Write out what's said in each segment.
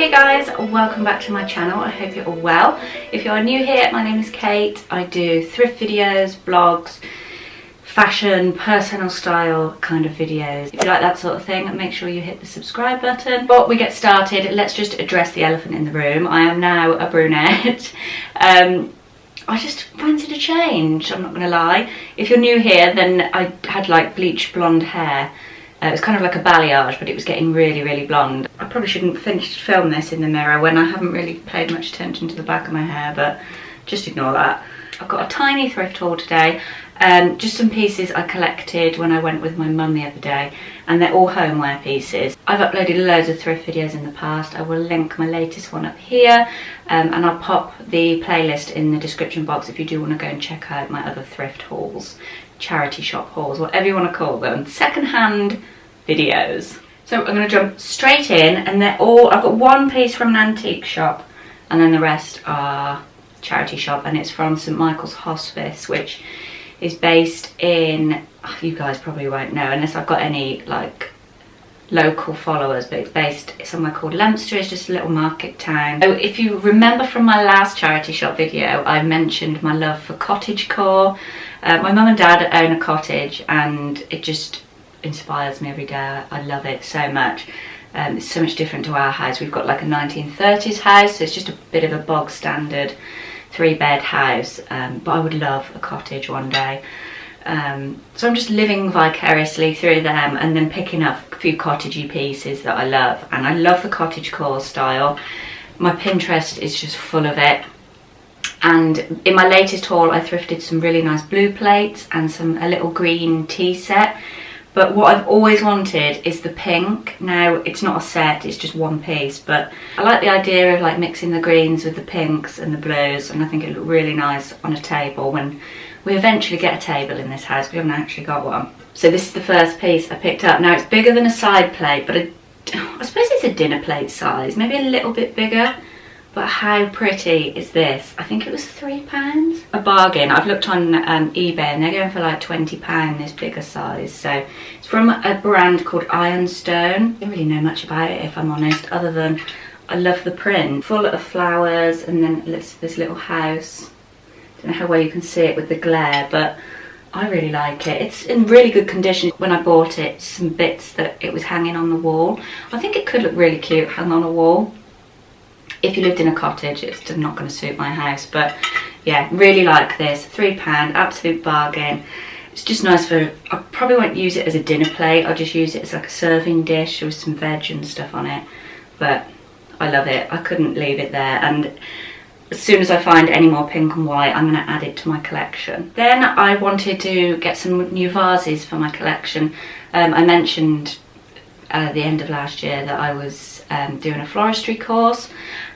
Hey guys, welcome back to my channel. I hope you're all well. If you're new here, my name is Kate. I do thrift videos, blogs, fashion, personal style kind of videos. If you like that sort of thing, make sure you hit the subscribe button. Before we get started, let's just address the elephant in the room. I am now a brunette. I just fancied a change, I'm not going to lie. If you're new here, then I had like bleached blonde hair. It was kind of like a balayage, but it was getting really blonde. I probably shouldn't film this in the mirror when I haven't really paid much attention to the back of my hair, but just ignore that. I've got a tiny thrift haul today. Just some pieces I collected when I went with my mum the other day, and they're all homeware pieces. I've uploaded loads of thrift videos in the past. I will link my latest one up here, and I'll pop the playlist in the description box if you do want to go and check out my other thrift hauls, charity shop hauls, whatever you want to call them, second-hand videos. So I'm going to jump straight in, and they're all, I've got one piece from an antique shop, and then the rest are charity shop, and it's from St Michael's Hospice, which is based in, you guys probably won't know unless I've got any like local followers, but it's based somewhere called Leominster. It's just a little market town. So if you remember from my last charity shop video, I mentioned my love for cottagecore. My mum and dad own a cottage, and it just inspires me every day. I love it so much. It's so much different to our house. We've got like a 1930s house, so it's just a bit of a bog standard 3-bed house, but I would love a cottage one day. So I'm just living vicariously through them, and then picking up a few cottagey pieces that I love, and I love the cottagecore style. My Pinterest is just full of it, and in my latest haul I thrifted some really nice blue plates and a little green tea set. But what I've always wanted is the pink. Now, it's not a set, it's just one piece, but I like the idea of like mixing the greens with the pinks and the blues, and I think it look really nice on a table when we eventually get a table in this house. We haven't actually got one. So this is the first piece I picked up. Now, it's bigger than a side plate, but I suppose it's a dinner plate size, maybe a little bit bigger. But how pretty is this? I think it was £3. A bargain. I've looked on eBay, and they're going for like £20 this bigger size. So it's from a brand called Ironstone. I don't really know much about it, if I'm honest, other than I love the print. Full of flowers, and then it's this little house. Don't know how well you can see it with the glare, but I really like it. It's in really good condition. When I bought it, some bits that it was hanging on the wall. I think it could look really cute hung on a wall. If you lived in a cottage, it's not going to suit my house, but yeah, really like this. £3, absolute bargain. It's just nice for, I probably won't use it as a dinner plate. I'll just use it as like a serving dish with some veg and stuff on it. But I love it. I couldn't leave it there. And as soon as I find any more pink and white, I'm going to add it to my collection. Then I wanted to get some new vases for my collection. I mentioned at the end of last year that I was doing a floristry course,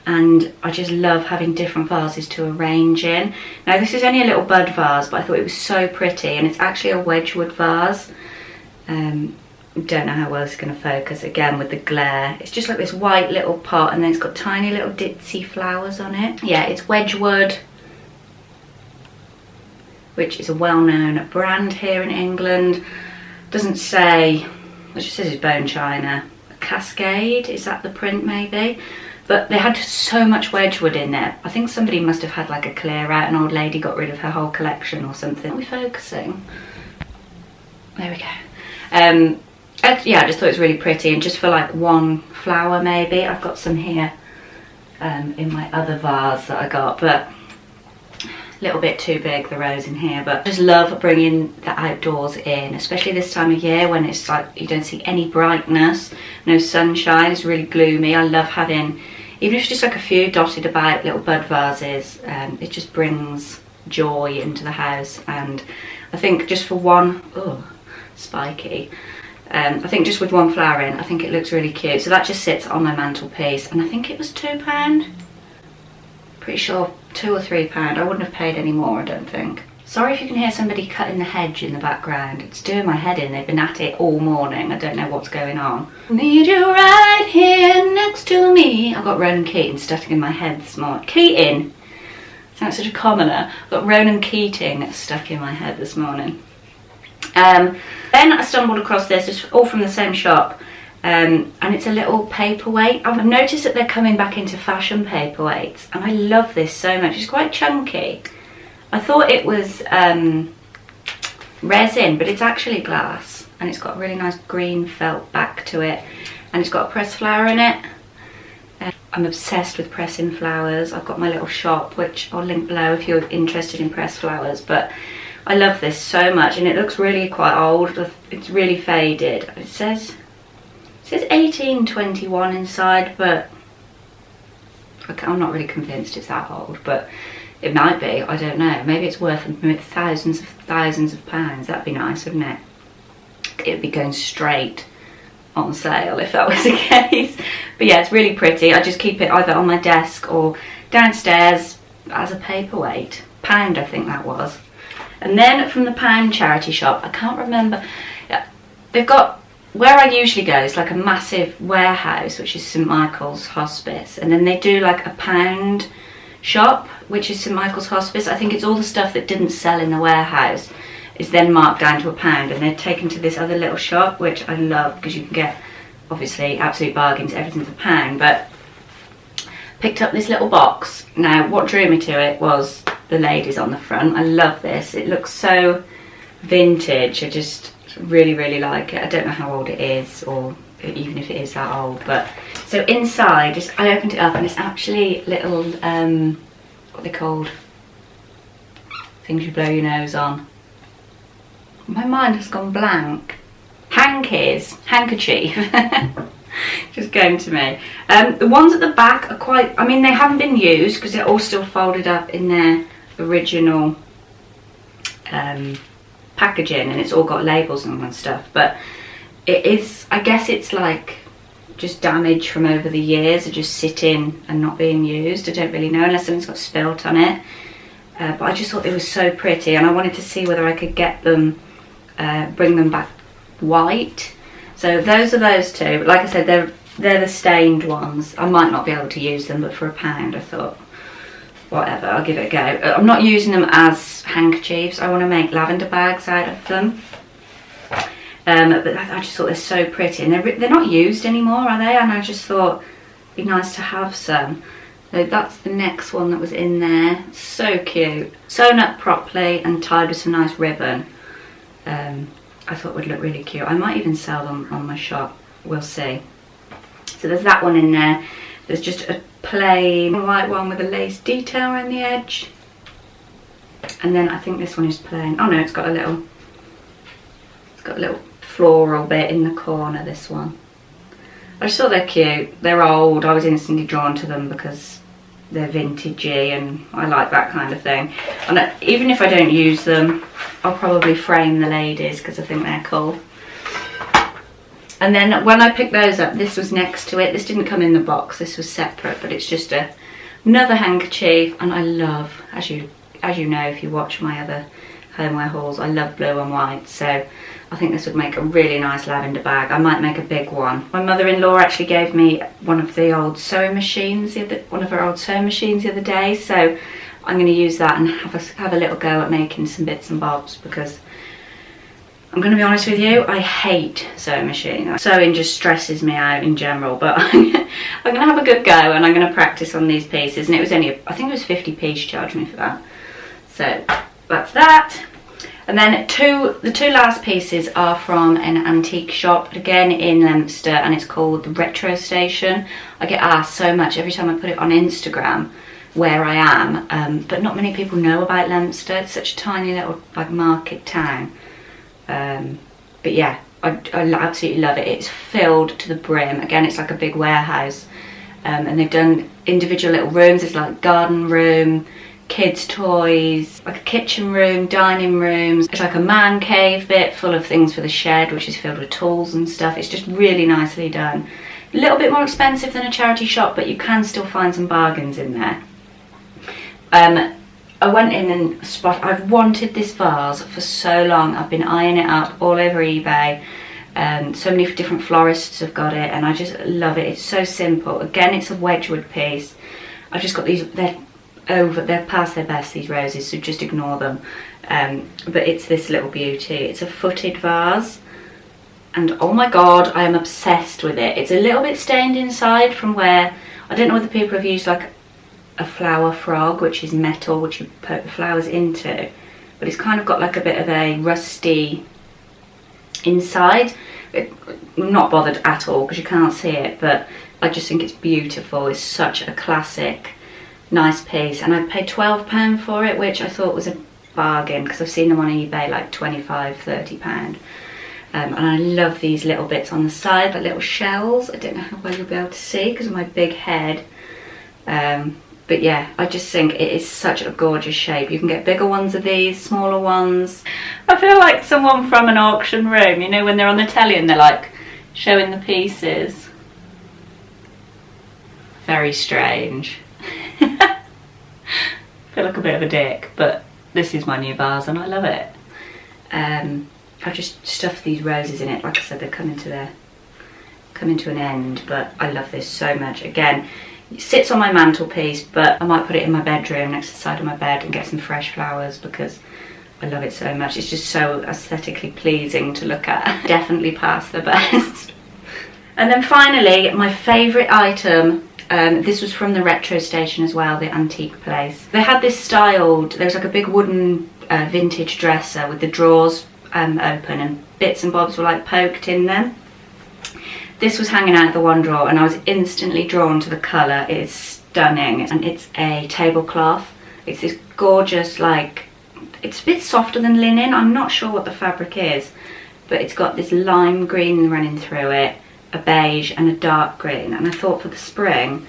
and I just love having different vases to arrange in. Now, this is only a little bud vase, but I thought it was so pretty, and it's actually a Wedgwood vase. Don't know how well it's going to focus again with the glare. It's just like this white little pot, and then it's got tiny little ditzy flowers on it. Yeah, it's Wedgwood, which is a well-known brand here in England. Doesn't say, it just says it's bone china. A Cascade, is that the print maybe? But they had so much Wedgwood in there. I think somebody must have had like a clear out. An old lady got rid of her whole collection or something. Are we focusing? There we go. Yeah, I just thought it was really pretty, and just for like one flower maybe. I've got some here in my other vase that I got, but a little bit too big, the rose in here. But I just love bringing the outdoors in, especially this time of year when it's like you don't see any brightness, no sunshine, it's really gloomy. I love having, even if it's just like a few dotted about little bud vases, it just brings joy into the house. And I think just for one, oh, spiky. I think just with one flower in, I think it looks really cute. So that just sits on my mantelpiece, and I think it was £2. Pretty sure £2 or £3. I wouldn't have paid any more, I don't think. Sorry if you can hear somebody cutting the hedge in the background. It's doing my head in. They've been at it all morning. I don't know what's going on. Need you right here next to me. I've got Ronan Keating stuck in my head this morning. Keating? Sounds such a commoner. I've got Ronan Keating stuck in my head this morning. Then I stumbled across this, it's all from the same shop. And it's a little paperweight. I've noticed that they're coming back into fashion paperweights, and I love this so much. It's quite chunky. I thought it was resin, but it's actually glass, and it's got a really nice green felt back to it, and it's got a pressed flower in it. I'm obsessed with pressing flowers. I've got my little shop, which I'll link below if you're interested in pressed flowers, but I love this so much, and it looks really quite old. It's really faded. It says 1821 inside, but I'm not really convinced it's that old, but it might be. I don't know. Maybe it's worth thousands of pounds. That'd be nice, wouldn't it? It'd be going straight on sale if that was the case. But yeah, it's really pretty. I just keep it either on my desk or downstairs as a paperweight. £1, I think that was. And then from the Pound charity shop, I can't remember. They've got, where I usually go is like a massive warehouse, which is St Michael's Hospice, and then they do like a Pound shop, which is St Michael's Hospice. I think it's all the stuff that didn't sell in the warehouse is then marked down to £1, and they're taken to this other little shop, which I love because you can get obviously absolute bargains. Everything's £1, but picked up this little box. Now what drew me to it was the ladies on the front. I love this. It looks so vintage. I just really like it. I don't know how old it is, or even if it is that old, but so inside, I opened it up, and it's actually little what are they called, things you blow your nose on. My mind has gone blank. Handkerchief. Just going to me. The ones at the back are quite, I mean, they haven't been used because they're all still folded up in their original packaging, and it's all got labels and stuff, but it is, I guess it's like just damage from over the years of just sitting and not being used. I don't really know, unless something's got spilt on it. But I just thought they were so pretty, and I wanted to see whether I could get them, bring them back white. So those are those two. But like I said, they're the stained ones. I might not be able to use them, but for £1 I thought, whatever, I'll give it a go. I'm not using them as handkerchiefs. I want to make lavender bags out of them. But I just thought they're so pretty, and they're not used anymore, are they? And I just thought it'd be nice to have some. So that's the next one that was in there. So cute, sewn up properly and tied with some nice ribbon. I thought would look really cute. I might even sell them on my shop, we'll see. So there's that one in there. There's just a plain white one with a lace detail around the edge, and then I think this one is plain. Oh no, it's got a little floral bit in the corner, this one. I just thought they're cute. They're old. I was instantly drawn to them because they're vintagey, and I like that kind of thing. And even if I don't use them, I'll probably frame the ladies because I think they're cool. And then when I picked those up, this was next to it. This didn't come in the box, this was separate, but it's just another handkerchief, and I love, as you know if you watch my other homeware hauls, I love blue and white, so I think this would make a really nice lavender bag. I might make a big one. My mother-in-law actually gave me one of the old sewing machines, one of her old sewing machines the other day, so I'm going to use that and have a little go at making some bits and bobs, because I'm going to be honest with you, I hate sewing machines. Sewing just stresses me out in general, but I'm going to have a good go, and I'm going to practice on these pieces. And it was only, I think it was 50p she charged me for that. So that's that. And then the two last pieces are from an antique shop, again in Leominster, and it's called the Retro Station. I get asked so much every time I put it on Instagram where I am, but not many people know about Leominster. It's such a tiny little like market town. But yeah, I absolutely love it. It's filled to the brim. Again, it's like a big warehouse, and they've done individual little rooms. There's like garden room, kids toys, like a kitchen room, dining rooms. It's like a man cave bit full of things for the shed, which is filled with tools and stuff. It's just really nicely done. A little bit more expensive than a charity shop, but you can still find some bargains in there. I went in and I've wanted this vase for so long. I've been eyeing it up all over eBay. So many different florists have got it, and I just love it. It's so simple. Again, it's a Wedgwood piece. I've just got these, they're past their best, these roses, so just ignore them. But it's this little beauty. It's a footed vase. and oh my god, I am obsessed with it. It's a little bit stained inside from where, I don't know whether people have used like a flower frog, which is metal, which you put the flowers into, but it's kind of got like a bit of a rusty inside. I'm not bothered at all because you can't see it, but I just think it's beautiful. It's such a classic, nice piece, and I paid £12 for it, which I thought was a bargain because I've seen them on eBay like £25–30. And I love these little bits on the side, the little shells. I don't know how well you'll be able to see because of my big head. But yeah, I just think it is such a gorgeous shape. You can get bigger ones of these, smaller ones. I feel like someone from an auction room, you know, when they're on the telly and they're like showing the pieces. Very strange. I feel like a bit of a dick, but this is my new vase and I love it. I've just stuffed these roses in it. Like I said, they're coming to an end, but I love this so much. Again, it sits on my mantelpiece, but I might put it in my bedroom next to the side of my bed and get some fresh flowers because I love it so much. It's just so aesthetically pleasing to look at. Definitely past the best. And then finally, my favourite item. This was from the retro station as well, the antique place. They had this styled, there was like a big wooden vintage dresser with the drawers open and bits and bobs were like poked in them. This was hanging out of the one drawer and I was instantly drawn to the colour. It is stunning, and it's a tablecloth. It's this gorgeous, like, it's a bit softer than linen. I'm not sure what the fabric is, but it's got this lime green running through it, a beige and a dark green, and I thought for the spring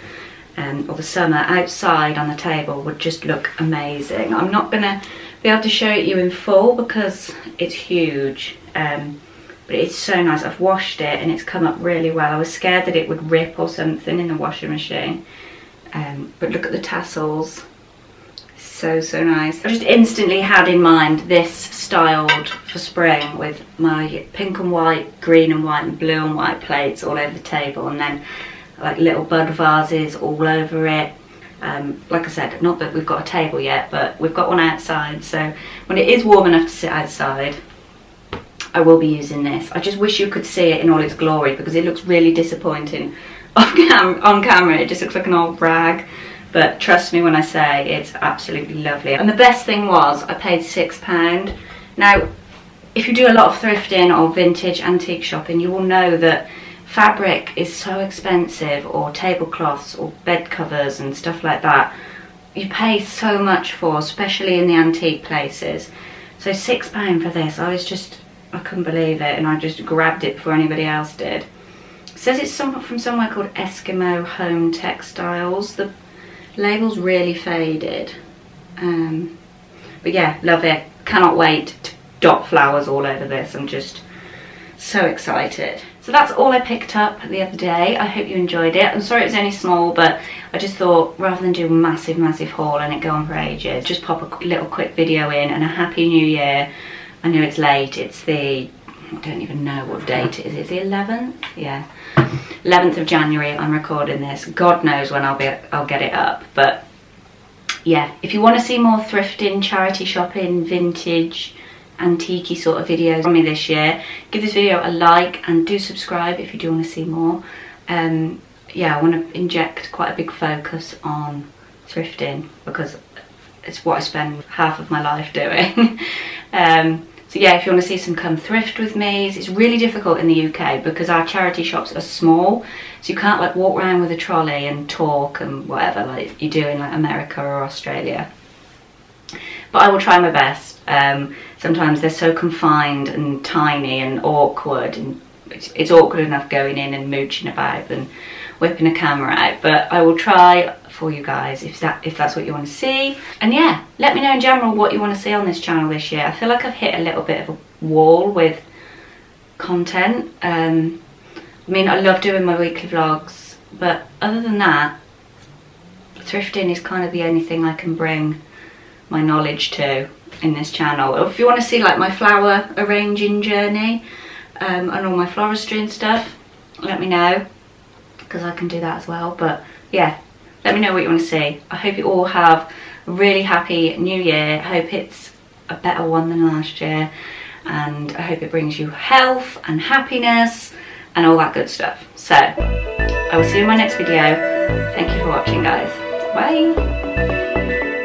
or the summer outside on the table would just look amazing. I'm not going to be able to show it you in full because it's huge, but it's so nice. I've washed it and it's come up really well. I was scared that it would rip or something in the washing machine, but look at the tassels. So nice. I just instantly had in mind this styled for spring with my pink and white, green and white and blue and white plates all over the table, and then like little bud vases all over it. Like I said, not that we've got a table yet, but we've got one outside, so when it is warm enough to sit outside I will be using this. I just wish you could see it in all its glory because it looks really disappointing on camera. It just looks like an old rag. But trust me when I say it's absolutely lovely. And the best thing was I paid £6. Now, if you do a lot of thrifting or vintage antique shopping, you will know that fabric is so expensive, or tablecloths or bed covers and stuff like that. You pay so much for, especially in the antique places. So £6 for this, I couldn't believe it, and I just grabbed it before anybody else did. It says it's from somewhere called Eskimo Home Textiles. The label's really faded, but yeah, love it. Cannot wait to dot flowers all over this. I'm just so excited. So that's all I picked up the other day. I hope you enjoyed it. I'm sorry it was only small, but I just thought rather than do a massive haul and it go on for ages, just pop a little quick video in, and a happy new year. I know it's late, it's the, I don't even know what date it is. It's the 11th? Yeah. 11th of January I'm recording this. God knows when I'll get it up. But yeah, if you want to see more thrifting, charity shopping, vintage, antique-y sort of videos from me this year, give this video a like and do subscribe if you do want to see more. Yeah, I want to inject quite a big focus on thrifting because it's what I spend half of my life doing. So yeah, if you want to see some come thrift with me, it's really difficult in the UK because our charity shops are small, so you can't like walk around with a trolley and talk and whatever like you do in like America or Australia. But I will try my best. Sometimes they're so confined and tiny and awkward, and it's awkward enough going in and mooching about and whipping a camera out, but I will try for you guys if that's what you want to see. And yeah, let me know in general what you want to see on this channel this year. I feel like I've hit a little bit of a wall with content. I mean, I love doing my weekly vlogs, but other than that, thrifting is kind of the only thing I can bring my knowledge to in this channel. If you want to see like my flower arranging journey and all my floristry and stuff, let me know because I can do that as well. But yeah, let me know what you want to see. I hope you all have a really happy new year. I hope it's a better one than last year. and I hope it brings you health and happiness and all that good stuff. So I will see you in my next video. Thank you for watching, guys. Bye.